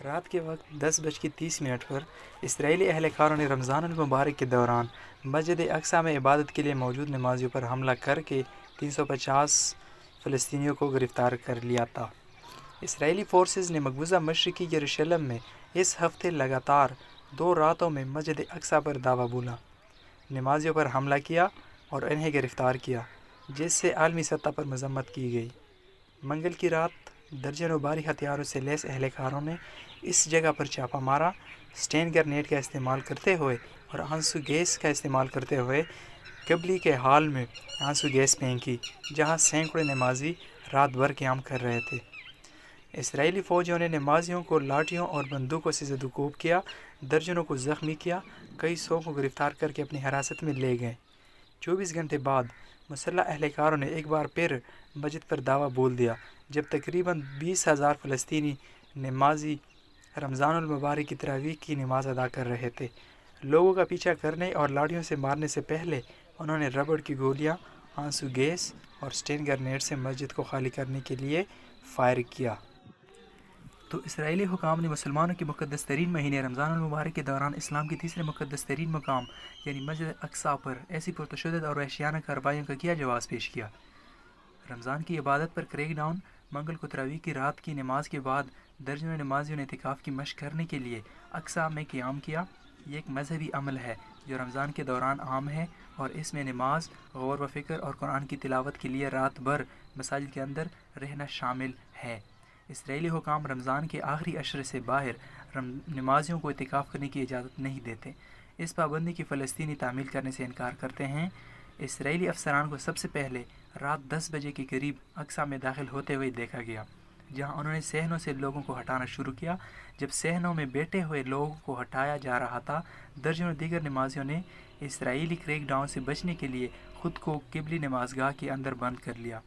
رات کے وقت 10:30 پر اسرائیلی اہلکاروں نے رمضان المبارک کے دوران مسجد اقصیٰ میں عبادت کے لیے موجود نمازیوں پر حملہ کر کے 350 فلسطینیوں کو گرفتار کر لیا تھا۔ اسرائیلی فورسز نے مقبوضہ مشرقی یروشلم میں اس ہفتے لگاتار 2 راتوں میں مسجد اقصیٰ پر دعویٰ بولا، نمازیوں پر حملہ کیا اور انہیں گرفتار کیا، جس سے عالمی سطح پر مذمت کی گئی۔ منگل کی رات درجنوں بھاری ہتھیاروں سے لیس اہلکاروں نے اس جگہ پر چھاپہ مارا، سٹین گرنیڈ کا استعمال کرتے ہوئے اور آنسو گیس کا استعمال کرتے ہوئے قبلی کے ہال میں آنسو گیس پھینکی، جہاں سینکڑوں نمازی رات بھر قیام کر رہے تھے۔ اسرائیلی فوجیوں نے نمازیوں کو لاٹھیوں اور بندوقوں سے زد و کوب کیا، درجنوں کو زخمی کیا، کئی سو کو گرفتار کر کے اپنی حراست میں لے گئے۔ 24 گھنٹے بعد مسلح اہلکاروں نے ایک بار پھر مسجد پر دعویٰ بول دیا، جب تقریباً 20,000 فلسطینی نمازی رمضان المبارک کی تراویح کی نماز ادا کر رہے تھے۔ لوگوں کا پیچھا کرنے اور لاٹھیوں سے مارنے سے پہلے انہوں نے ربڑ کی گولیاں، آنسو گیس اور سٹین گرنیڈ سے مسجد کو خالی کرنے کے لیے فائر کیا۔ تو اسرائیلی حکام نے مسلمانوں کے مقدس ترین مہینے رمضان المبارک کے دوران اسلام کے تیسرے مقدس ترین مقام یعنی مسجد اقصیٰ پر ایسی پرتشدد اور وحشیانہ کارروائیوں کا کیا جواز پیش کیا؟ رمضان کی عبادت پر کریک ڈاؤن۔ منگل کو تراویح کی رات کی نماز کے بعد درجنوں نمازیوں نے اعتکاف کی مشق کرنے کے لیے اقصیٰ میں قیام کیا۔ یہ ایک مذہبی عمل ہے جو رمضان کے دوران عام ہے، اور اس میں نماز، غور و فکر اور قرآن کی تلاوت کے لیے رات بھر مساجد کے اندر رہنا شامل ہے۔ اسرائیلی حکام رمضان کے آخری عشرے سے باہر نمازیوں کو اعتکاف کرنے کی اجازت نہیں دیتے۔ اس پابندی کی فلسطینی تعمیل کرنے سے انکار کرتے ہیں۔ اسرائیلی افسران کو سب سے پہلے رات 10 بجے کے قریب اقصیٰ میں داخل ہوتے ہوئے دیکھا گیا، جہاں انہوں نے صحنوں سے لوگوں کو ہٹانا شروع کیا۔ جب صحنوں میں بیٹھے ہوئے لوگوں کو ہٹایا جا رہا تھا، درجنوں دیگر نمازیوں نے اسرائیلی کریک ڈاؤن سے بچنے کے لیے خود کو قبلی نمازگاہ کے اندر بند کر لیا۔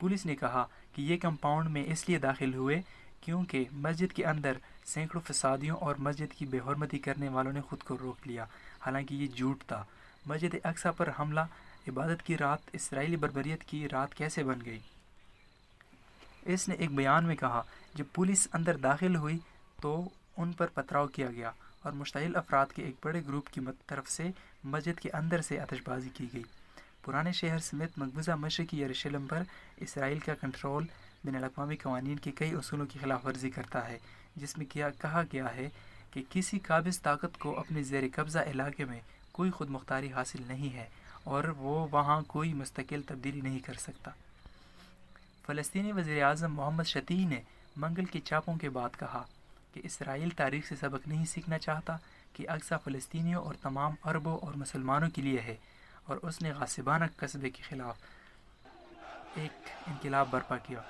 پولیس نے کہا کہ یہ کمپاؤنڈ میں اس لیے داخل ہوئے کیونکہ مسجد کے اندر سینکڑوں فسادیوں اور مسجد کی بے حرمتی کرنے والوں نے خود کو روک لیا، حالانکہ یہ جھوٹ تھا۔ مسجد اقصیٰ پر حملہ عبادت کی رات اسرائیلی بربریت کی رات کیسے بن گئی؟ اس نے ایک بیان میں کہا، جب پولیس اندر داخل ہوئی تو ان پر پتھراؤ کیا گیا اور مشتعل افراد کے ایک بڑے گروپ کی طرف سے مسجد کے اندر سے آتش بازی کی گئی۔ پرانے شہر سمیت مقبوضہ مشرقی یروشلم پر اسرائیل کا کنٹرول بین الاقوامی قوانین کے کئی اصولوں کی خلاف ورزی کرتا ہے، جس میں کہا گیا ہے کہ کسی قابض طاقت کو اپنے زیر قبضہ علاقے میں کوئی خود مختاری حاصل نہیں ہے اور وہ وہاں کوئی مستقل تبدیلی نہیں کر سکتا۔ فلسطینی وزیر اعظم محمد شتیح نے منگل کے چھاپوں کے بعد کہا کہ اسرائیل تاریخ سے سبق نہیں سیکھنا چاہتا کہ اقصیٰ فلسطینیوں اور تمام عربوں اور مسلمانوں کے لیے ہے، اور اس نے غاصبانہ قصبے کے خلاف ایک انقلاب برپا کیا۔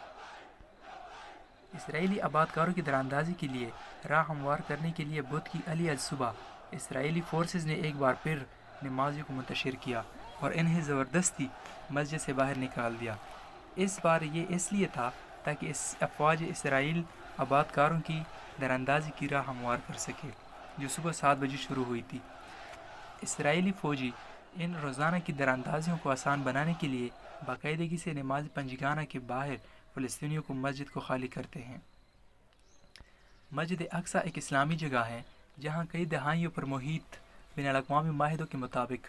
اسرائیلی آبادکاروں کی دراندازی کے لیے راہ ہموار کرنے کے لیے بدھ کی علیحدہ صبح اسرائیلی فورسز نے ایک بار پھر نمازیوں کو منتشر کیا اور انہیں زبردستی مسجد سے باہر نکال دیا۔ اس بار یہ اس لیے تھا تاکہ افواج اسرائیل آبادکاروں کی دراندازی کی راہ ہموار کر سکے، جو صبح 7 بجے شروع ہوئی تھی۔ اسرائیلی فوجی ان روزانہ کی دراندازیوں کو آسان بنانے کے لیے باقاعدگی سے نماز پنجگانہ کے باہر فلسطینیوں کو مسجد کو خالی کرتے ہیں۔ مسجد اقصیٰ ایک اسلامی جگہ ہے جہاں کئی دہائیوں پر محیط بین الاقوامی معاہدوں کے مطابق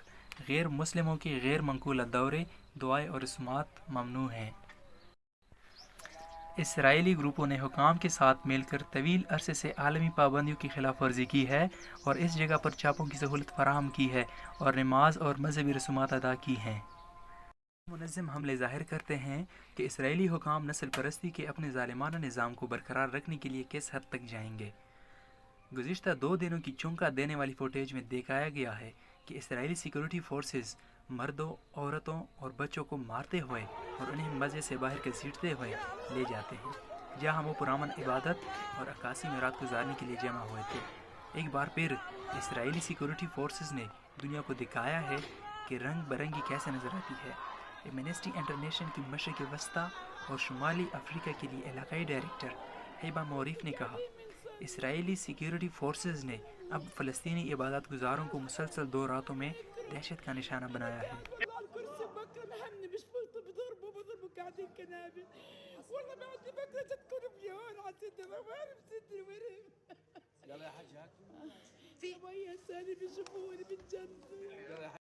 غیر مسلموں کے غیر منقولہ دورے، دعائیں اور رسومات ممنوع ہیں۔ اسرائیلی گروپوں نے حکام کے ساتھ مل کر طویل عرصے سے عالمی پابندیوں کی خلاف ورزی کی ہے اور اس جگہ پر چھاپوں کی سہولت فراہم کی ہے اور نماز اور مذہبی رسومات ادا کی ہیں۔ منظم حملے ظاہر کرتے ہیں کہ اسرائیلی حکام نسل پرستی کے اپنے ظالمانہ نظام کو برقرار رکھنے کے لیے کس حد تک جائیں گے۔ گزشتہ 2 دنوں کی چونکا دینے والی فوٹیج میں دکھایا گیا ہے کہ اسرائیلی سیکورٹی فورسز مردوں، عورتوں اور بچوں کو مارتے ہوئے اور انہیں مسجد سے باہر گھسیٹتے ہوئے لے جاتے ہیں، جہاں وہ پرامن عبادت اور عکاسی میں رات گزارنے کے لیے جمع ہوئے تھے۔ ایک بار پھر اسرائیلی سیکورٹی فورسز نے دنیا کو دکھایا ہے کہ رنگ برنگی کیسے نظر آتی ہے۔ ایمنسٹی انٹرنیشنل کی مشرق وسطیٰ اور شمالی افریقہ کے لیے علاقائی ڈائریکٹر ہیبہ موریف نے کہا، اسرائیلی سیکورٹی فورسز نے اب فلسطینی عبادت گزاروں کو مسلسل 2 راتوں میں دہشت کا نشانہ بنایا ہے۔ لساني بيشوفوني بالجنة.